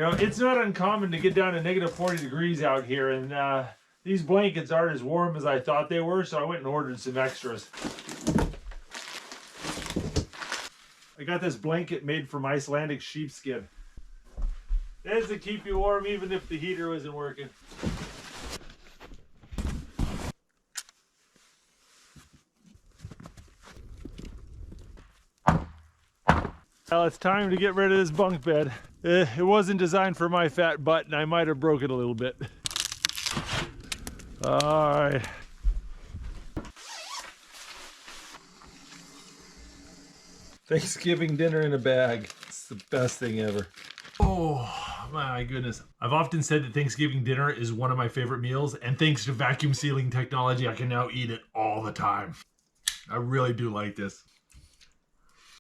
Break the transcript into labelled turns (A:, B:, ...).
A: know, it's not uncommon to get down to negative 40 degrees out here, and these blankets aren't as warm as I thought they were, so I went and ordered some extras. I got this blanket made from Icelandic sheepskin. That's to keep you warm even if the heater isn't working. Well, it's time to get rid of this bunk bed. It wasn't designed for my fat butt, and I might have broke it a little bit. All right. Thanksgiving dinner in a bag. It's the best thing ever. Oh my goodness. I've often said that Thanksgiving dinner is one of my favorite meals, and thanks to vacuum sealing technology, I can now eat it all the time. I really do like this.